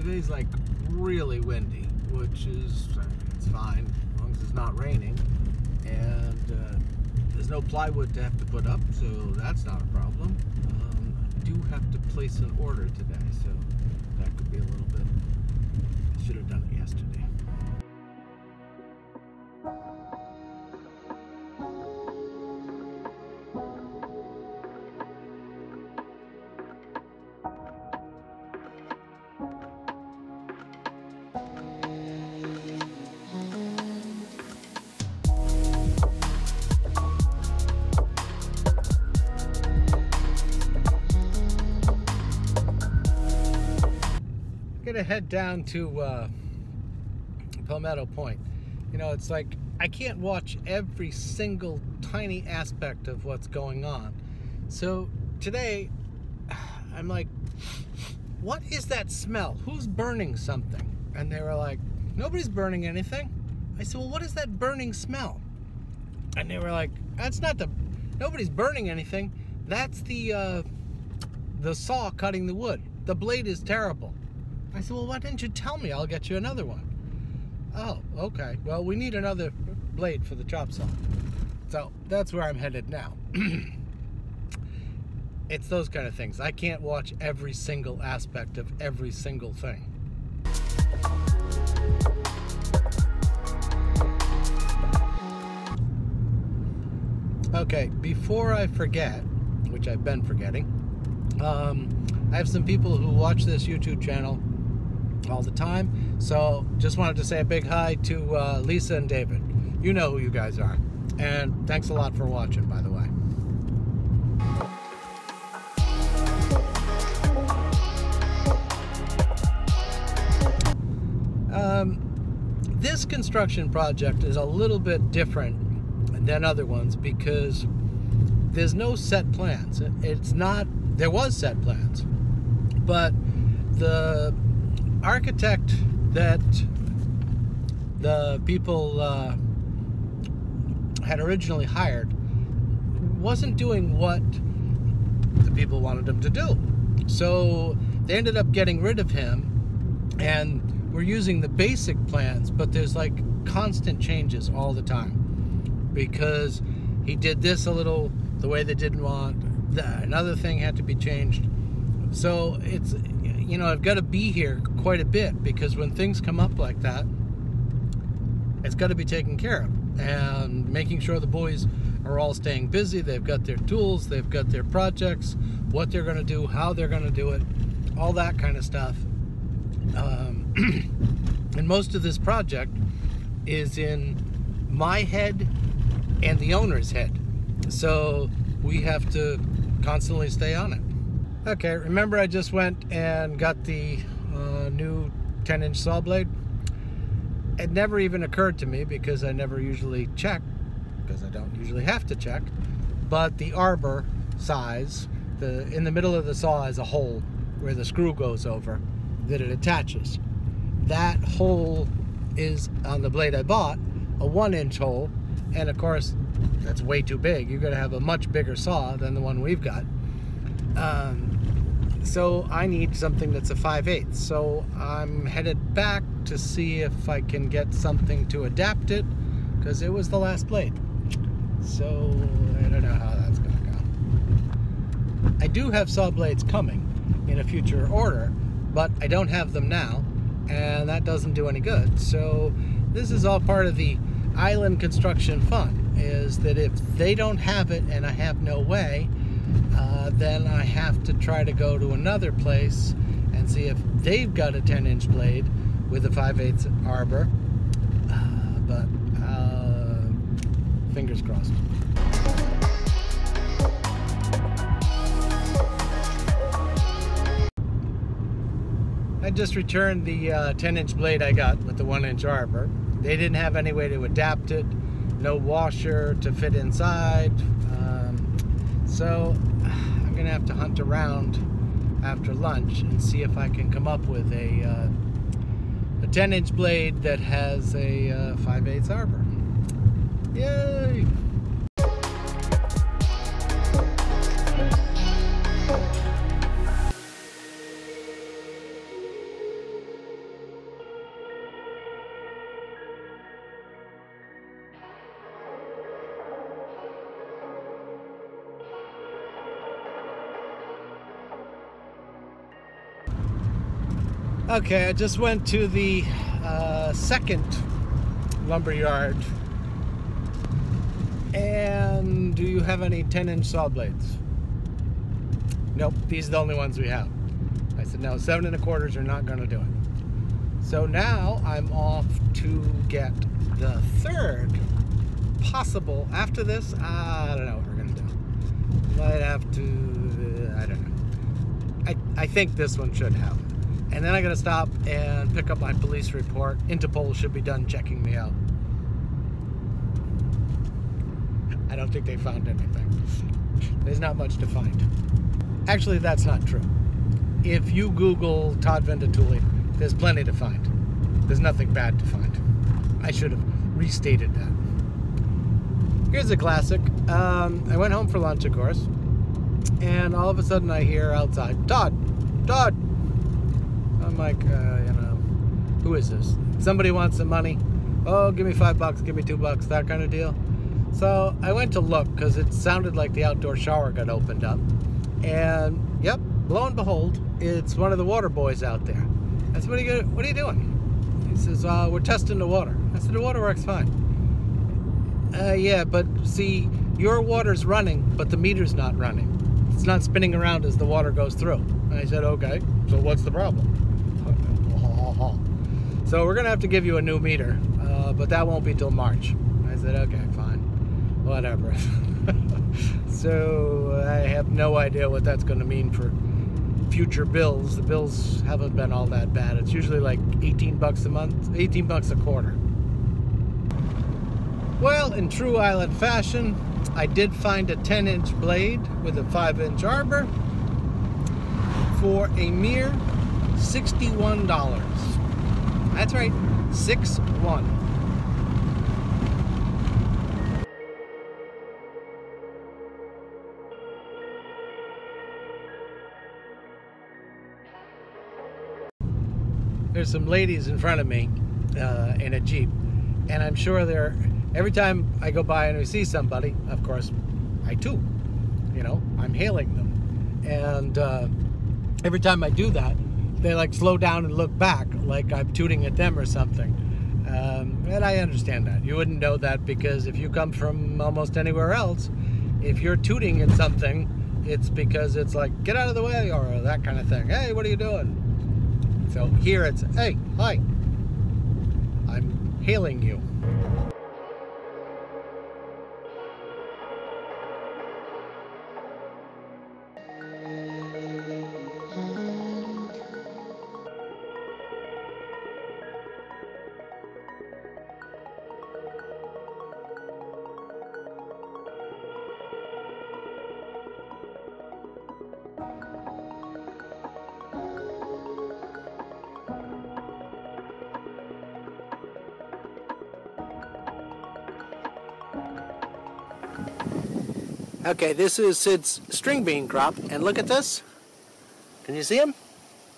Today's like really windy, which is, it's fine as long as it's not raining, and there's no plywood to have to put up, so that's not a problem. I do have to place an order today, so that could be a little bit, I should have done it yesterday. Gonna head down to Palmetto Point. You know, it's like I can't watch every single tiny aspect of what's going on. So today I'm like, what is that smell? Who's burning something? And they were like, nobody's burning anything. I said, well, what is that burning smell? And they were like, that's not the, nobody's burning anything. That's the saw cutting the wood. The blade is terrible. I said, well, why didn't you tell me? I'll get you another one. Oh, okay. Well, we need another blade for the chop saw. So that's where I'm headed now. It's those kind of things. I can't watch every single aspect of every single thing. Okay, before I forget, which I've been forgetting, I have some people who watch this YouTube channel all the time, so just wanted to say a big hi to Lisa and David. You know who you guys are, and thanks a lot for watching, by the way. This construction project is a little bit different than other ones because there's no set plans. It's not, there was set plans, but the architect that the people had originally hired wasn't doing what the people wanted him to do. So they ended up getting rid of him, and we're using the basic plans, but there's like constant changes all the time because he did this a little the way they didn't want, another thing had to be changed. So it's, you know, I've got to be here quite a bit because when things come up like that, it's got to be taken care of, and making sure the boys are all staying busy. They've got their tools, they've got their projects, what they're going to do, how they're going to do it, all that kind of stuff. And most of this project is in my head and the owner's head, so we have to constantly stay on it. Okay, remember I just went and got the new 10-inch saw blade? It never even occurred to me because I never usually check, because I don't usually have to check, but the arbor size, in the middle of the saw is a hole where the screw goes over that it attaches. That hole is, on the blade I bought, a 1-inch hole, and of course that's way too big. You're going to have a much bigger saw than the one we've got. So I need something that's a 5/8. So I'm headed back to see if I can get something to adapt it, because it was the last blade. So I don't know how that's going to go. I do have saw blades coming in a future order, but I don't have them now, and that doesn't do any good. So this is all part of the island construction fun, is that if they don't have it and I have no way, then I have to try to go to another place and see if they've got a 10-inch blade with a 5/8 arbor, but fingers crossed. I just returned the 10-inch blade I got with the 1-inch arbor. They didn't have any way to adapt it, no washer to fit inside, so I'm gonna have to hunt around after lunch and see if I can come up with a 10-inch blade that has a 5/8 arbor. Yay! Okay, I just went to the second lumber yard. And do you have any 10-inch saw blades? Nope, these are the only ones we have. I said, no, 7 1/4s are not going to do it. So now I'm off to get the third possible. After this, I don't know what we're going to do. Might have to, I don't know. I think this one should have it. And then I'm going to stop and pick up my police report. Interpol should be done checking me out. I don't think they found anything. There's not much to find. Actually, that's not true. If you Google Todd Vendituoli, there's plenty to find. There's nothing bad to find. I should have restated that. Here's a classic. I went home for lunch, of course, and all of a sudden I hear outside, Todd! Todd! I'm like, you know, who is this? Somebody wants some money? Oh, give me $5, give me $2, that kind of deal. So I went to look because it sounded like the outdoor shower got opened up. And yep, lo and behold, it's one of the water boys out there. I said, what are you doing? He says, we're testing the water. I said, the water works fine. Yeah, but see, your water's running, but the meter's not running. It's not spinning around as the water goes through. And I said, okay, so what's the problem? So we're gonna have to give you a new meter, but that won't be till March. I said, okay, fine, whatever. So I have no idea what that's gonna mean for future bills. The bills haven't been all that bad. It's usually like 18 bucks a month, 18 bucks a quarter. Well, in true island fashion, I did find a 10-inch blade with a 5-inch arbor for a mere $61. That's right, 61. There's some ladies in front of me in a Jeep, and I'm sure they're, every time I go by and I see somebody, of course, I toot, you know, I'm hailing them. And every time I do that, they like slow down and look back like I'm tooting at them or something. And I understand that. You wouldn't know that because if you come from almost anywhere else, if you're tooting at something, it's because it's like, get out of the way, or that kind of thing. Hey, what are you doing? So here it's, hey, hi, I'm hailing you. Okay, this is Sid's string bean crop, and look at this. Can you see them?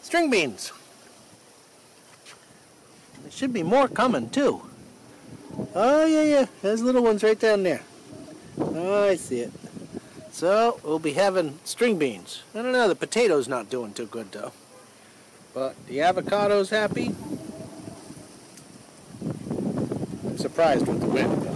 String beans. There should be more coming too. Oh yeah, there's little ones right down there. Oh, I see it. So we'll be having string beans. I don't know, the potato's not doing too good though. But the avocado's happy. I'm surprised with the wind though.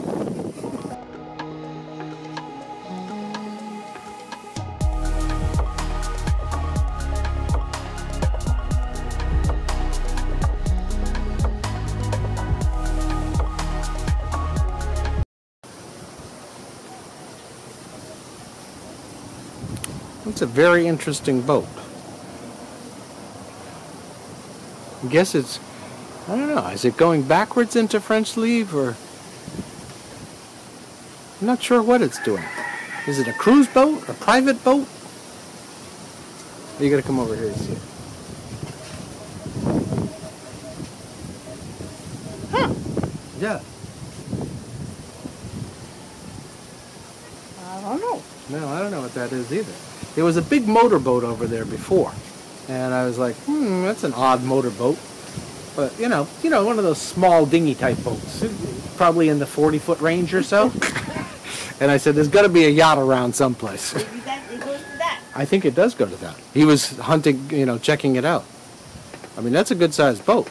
It's a very interesting boat. I guess it's, I don't know, is it going backwards into French Leave, or I'm not sure what it's doing. Is it a cruise boat, a private boat? You gotta come over here and see it. Huh. Yeah. I don't know. No, I don't know what that is either. There was a big motorboat over there before, and I was like, that's an odd motorboat. But you know, one of those small dinghy type boats, probably in the 40-foot range or so. And I said, there's got to be a yacht around someplace. Maybe that it goes to that. I think it does go to that. He was hunting, checking it out. I mean, that's a good sized boat.